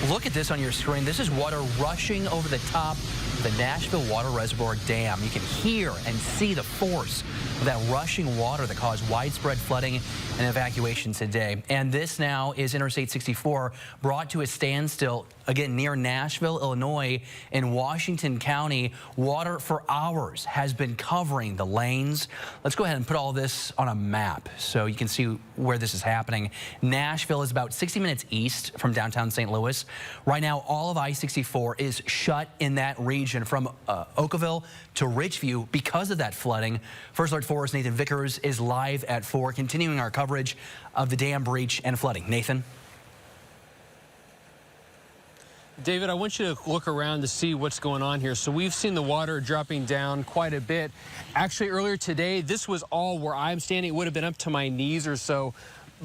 look at this on your screen. This is water rushing over the top of the Nashville Water Reservoir Dam. You can hear and see the force of that rushing water that caused widespread flooding and evacuation today. And this now is Interstate 64 brought to a standstill again near Nashville, Illinois, in Washington County. Water for hours has been covering the lanes. Let's go ahead and put all this on a map so you can see where this is happening. Nashville is about 60 minutes east from downtown St. Louis. Right now, all of I-64 is shut in that region from Oakville to Ridgeview because of that flooding. First Alert 4's Nathan Vickers is live at 4, continuing our coverage of the dam breach and flooding. Nathan? David, I want you to look around to see what's going on here. So we've seen the water dropping down quite a bit. Actually, earlier today, this was all where I'm standing. It would have been up to my knees or so.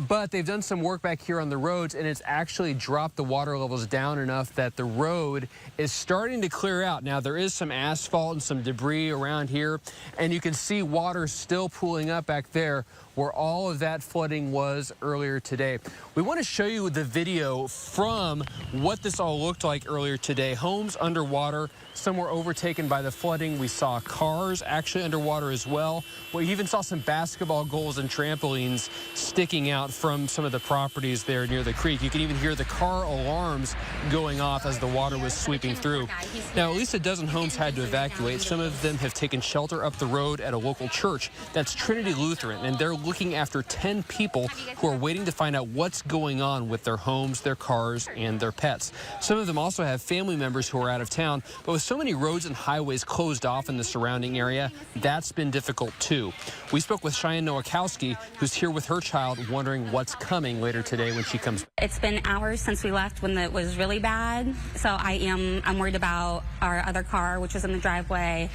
But they've done some work back here on the roads, and it's actually dropped the water levels down enough that the road is starting to clear out. Now, there is some asphalt and some debris around here, and you can see water still pooling up back there where all of that flooding was earlier today. We want to show you the video from what this all looked like earlier today. Homes underwater, some were overtaken by the flooding. We saw cars actually underwater as well. We even saw some basketball goals and trampolines sticking out from some of the properties there near the creek. You can even hear the car alarms going off as the water was sweeping through. Now, at least a dozen homes had to evacuate. Some of them have taken shelter up the road at a local church. That's Trinity Lutheran, and they're looking after 10 people who are waiting to find out what's going on with their homes, their cars, and their pets. Some of them also have family members who are out of town, but with so many roads and highways closed off in the surrounding area, that's been difficult too. We spoke with Cheyenne Nowakowski, who's here with her child, wondering what's coming later today when she comes. It's been hours since we left when it was really bad, so I'm worried about our other car, which is in the driveway,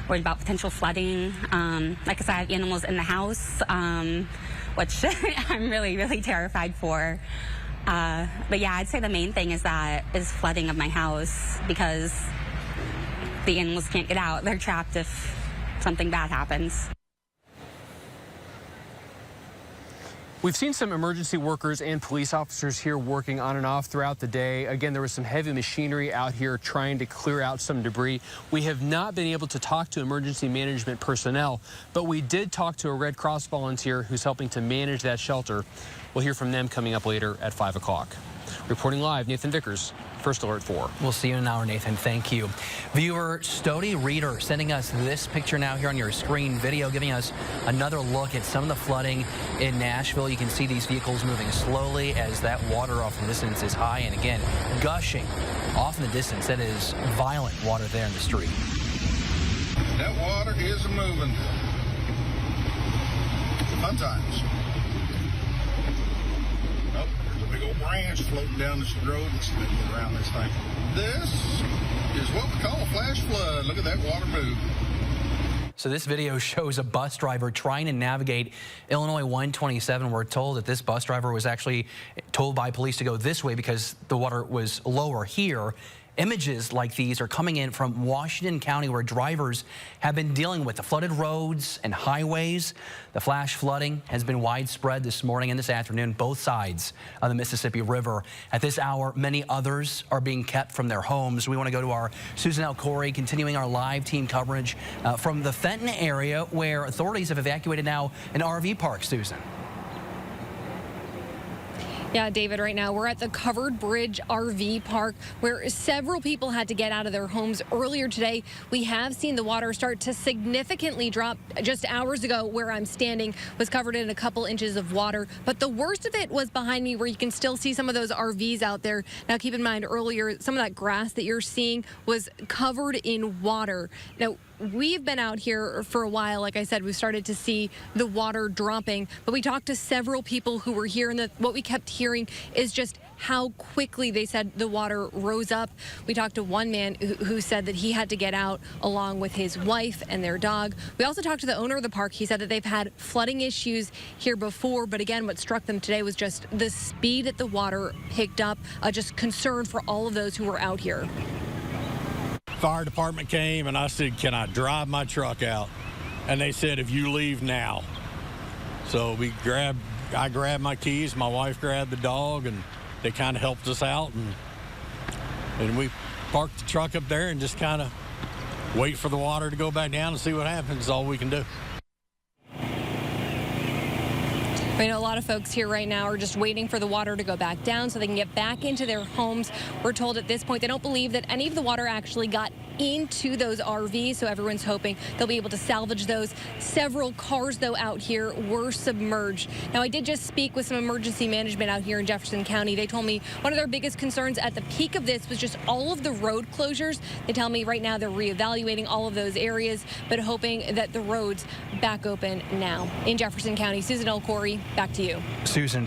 worried about potential flooding. Like I said, I have animals in the house, which I'm really, really terrified for. But yeah, I'd say the main thing is flooding of my house, because the animals can't get out. They're trapped if something bad happens. We've seen some emergency workers and police officers here working on and off throughout the day. Again, there was some heavy machinery out here trying to clear out some debris. We have not been able to talk to emergency management personnel, but we did talk to a Red Cross volunteer who's helping to manage that shelter. We'll hear from them coming up later at 5 o'clock. Reporting live, Nathan Vickers, First Alert 4. We'll see you in an hour, Nathan. Thank you. Viewer Stody Reader sending us this picture now here on your screen video, giving us another look at some of the flooding in Nashville. You can see these vehicles moving slowly as that water off in the distance is high and again gushing off in the distance. That is violent water there in the street. That water is moving. Fun times. Big old branch floating down this road that's around this thing. This is what we call a flash flood. Look at that water move. So this video shows a bus driver trying to navigate Illinois 127. We're told that this bus driver was actually told by police to go this way because the water was lower here. Images like these are coming in from Washington County, where drivers have been dealing with the flooded roads and highways. The flash flooding has been widespread this morning and this afternoon, both sides of the Mississippi River. At this hour, many others are being kept from their homes. We want to go to our Susan L. Corey, continuing our live team coverage from the Fenton area, where authorities have evacuated now an RV park. Susan. Yeah, David, right now we're at the Covered Bridge RV Park, where several people had to get out of their homes earlier today. We have seen the water start to significantly drop. Just hours ago, where I'm standing was covered in a couple inches of water, but the worst of it was behind me, where you can still see some of those RVs out there. Now, keep in mind, earlier, some of that grass that you're seeing was covered in water. Now, we've been out here for a while. Like I said, we started to see the water dropping, but we talked to several people who were here, and what we kept hearing is just how quickly they said the water rose up. We talked to one man who said that he had to get out along with his wife and their dog. We also talked to the owner of the park. He said that they've had flooding issues here before, but again, what struck them today was just the speed that the water picked up, just concern for all of those who were out here. Fire department came and I said, can I drive my truck out? And they said, if you leave now. So I grabbed my keys, my wife grabbed the dog, and they kind of helped us out, and And we parked the truck up there and just kind of wait for the water to go back down and see what happens. Is all we can do. I know a lot of folks here right now are just waiting for the water to go back down so they can get back into their homes. We're told at this point they don't believe that any of the water actually got into those RVs, so everyone's hoping they'll be able to salvage those. Several cars, though, out here were submerged. Now, I did just speak with some emergency management out here in Jefferson County. They told me one of their biggest concerns at the peak of this was just all of the road closures. They tell me right now they're reevaluating all of those areas, but hoping that the roads back open now. In Jefferson County, Susan Elcory, back to you. Susan.